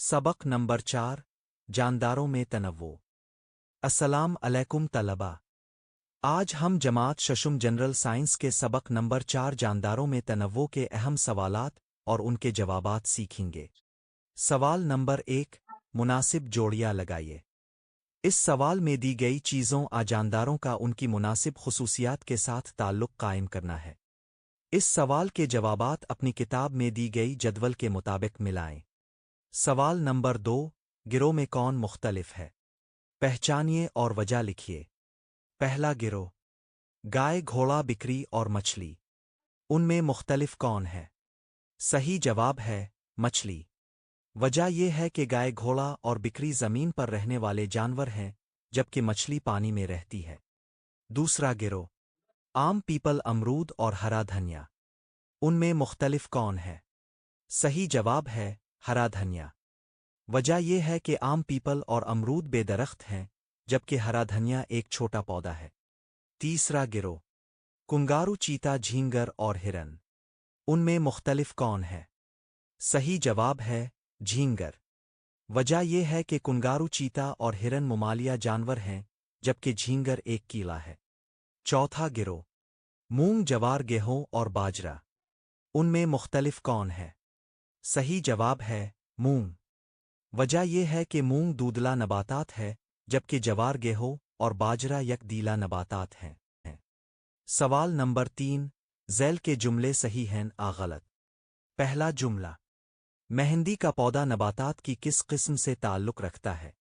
सबक नंबर 4 जानदारों में तनव्वो। अस्सलाम अलैकुम तलबा। आज हम जमात शशुम जनरल साइंस के सबक नंबर 4 जानदारों में तनव्वो के अहम सवालात और उनके जवाबात सीखेंगे। सवाल नंबर 1, मुनासिब जोड़ियां लगाइए। इस सवाल में दी गई चीज़ों आ जानदारों का उनकी मुनासिब खुसूसियात के साथ ताल्लुक़ कायम करना है। इस सवाल के जवाबात अपनी किताब में दी गई जदवल के मुताबिक मिलाएं। सवाल नंबर 2, गिरोह में कौन मुख्तलिफ है? पहचानिए और वजह लिखिए। पहला गिरोह, गाय, घोड़ा, बिकरी और मछली। उनमें मुख्तलिफ कौन है? सही जवाब है मछली। वजह यह है कि गाय, घोड़ा और बिकरी ज़मीन पर रहने वाले जानवर हैं, जबकि मछली पानी में रहती है। दूसरा गिरोह, आम, पीपल, अमरूद और हरा धनिया। उनमें मुख्तलिफ कौन है? सही जवाब है हरा धनिया। वजह यह है कि आम, पीपल और अमरूद बेदरख्त हैं, जबकि हरा धनिया एक छोटा पौधा है। तीसरा गिरोह, कुंगारू, चीता, झींगर और हिरन। उनमें मुख्तलिफ कौन है? सही जवाब है झींगर। वजह यह है कि कुंगारू, चीता और हिरन मुमालिया जानवर हैं, जबकि झींगर एक कीड़ा है। चौथा गिरोह, मूंग, जवार, गेहूं और बाजरा। उनमें मुख्तलिफ कौन है? सही जवाब है मूंग। वजह यह है कि मूंग दूधला नबातात है, जबकि जवार, गेहूं और बाजरा यकदीला नबातात हैं। सवाल नंबर 3, ज़ैल के जुमले सही हैं आ गलत। पहला जुमला, मेहंदी का पौधा नबातात की किस किस्म से ताल्लुक़ रखता है?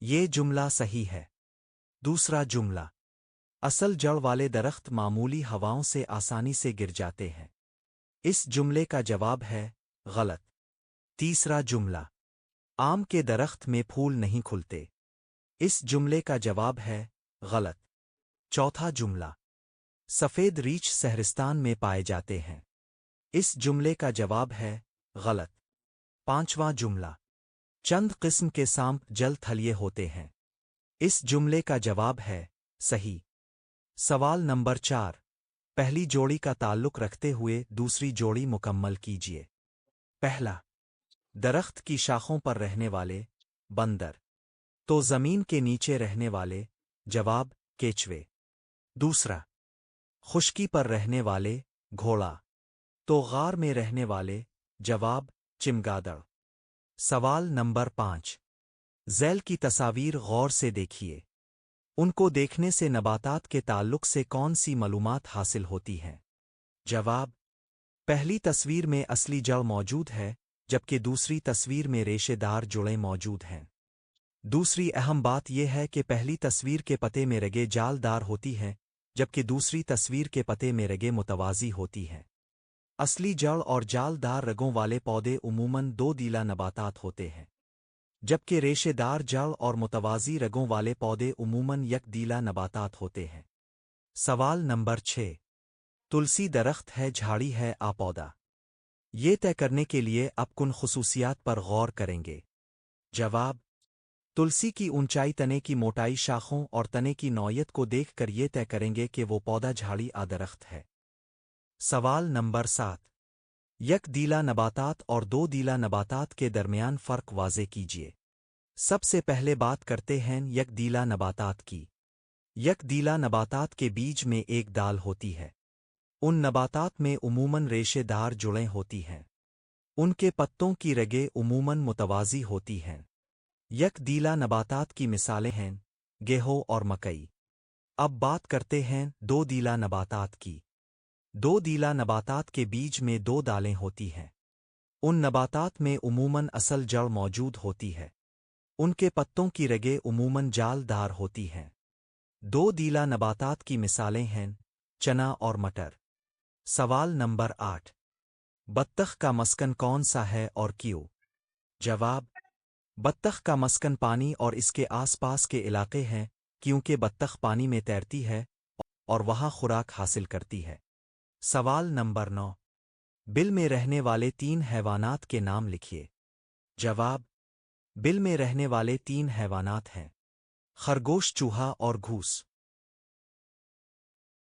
ये जुमला सही है। दूसरा जुमला, असल जड़ वाले दरख्त मामूली हवाओं से आसानी से गिर जाते हैं। इस जुमले का जवाब है गलत। तीसरा जुमला, आम के दरख्त में फूल नहीं खुलते। इस जुमले का जवाब है गलत। चौथा जुमला, सफ़ेद रीछ सहरिस्तान में पाए जाते हैं। इस जुमले का जवाब है गलत। पांचवां जुमला, चंद किस्म के सांप जल थलिए होते हैं। इस जुमले का जवाब है सही। सवाल नंबर 4, पहली जोड़ी का ताल्लुक़ रखते हुए दूसरी जोड़ी मुकम्मल कीजिए। पहला, दरख्त की शाखों पर रहने वाले बंदर, तो ज़मीन के नीचे रहने वाले, जवाब केचवे। दूसरा, खुश्की पर रहने वाले घोड़ा, तो गार में रहने वाले, जवाब चिमगादड़। सवाल नंबर 5, ज़ैल की तस्वीर गौर से देखिए। उनको देखने से नबातात के ताल्लुक़ से कौन सी मालूमात हासिल होती हैं? जवाब, पहली तस्वीर में असली जड़ मौजूद है, जबकि दूसरी तस्वीर में रेशेदार जुड़ें मौजूद हैं। दूसरी अहम बात यह है कि पहली तस्वीर के पते में रगें जालदार होती हैं, जबकि दूसरी तस्वीर के पते में रगें मुतवाज़ी होती हैं। असली जड़ और जालदार रगों वाले पौधे उमूमन दो दीला नबातात होते हैं, जबकि रेशेदार जड़ और मुतवाज़ी रगों वाले पौधे उमूमन यकदीला नबातात होते हैं। सवाल नंबर 6, तुलसी दरख्त है, झाड़ी है आ पौधा? ये तय करने के लिए अब कुन खुसूसियात पर गौर करेंगे। जवाब, तुलसी की ऊंचाई, तने की मोटाई, शाखों और तने की नौयत को देखकर ये तय करेंगे कि वो पौधा झाड़ी आ दरख्त है। सवाल नंबर 7, यकदीला नबातात और दो दीला नबातात के दरमियान फ़र्क वाज़े कीजिए। सबसे पहले बात करते हैं यकदीला नबातात की। यकदीला नबातात के बीज में एक दाल होती है। उन नबातात में उमूमन रेशेदार जुड़ें होती हैं। उनके पत्तों की रगें उमूमन मुतवाज़ी होती हैं। यकदीला नबातात की मिसालें हैं गेहूं और मकई। अब बात करते हैं दो दीला नबातात की। दो दीला नबातात के बीज में दो दालें होती हैं। उन नबातात में उमूमन असल जड़ मौजूद होती है। उनके पत्तों की रगें उमूमन जालदार होती हैं। दो दीला नबातात की मिसालें हैं चना और मटर। सवाल नंबर 8, बत्तख का मस्कन कौन सा है और क्यों? जवाब, बत्तख का मस्कन पानी और इसके आसपास के इलाके हैं, क्योंकि बत्तख पानी में तैरती है और वहां खुराक हासिल करती है। सवाल नंबर 9, बिल में रहने वाले 3 हैवानात के नाम लिखिए। जवाब, बिल में रहने वाले 3 हैवानात हैं खरगोश, चूहा और घूस।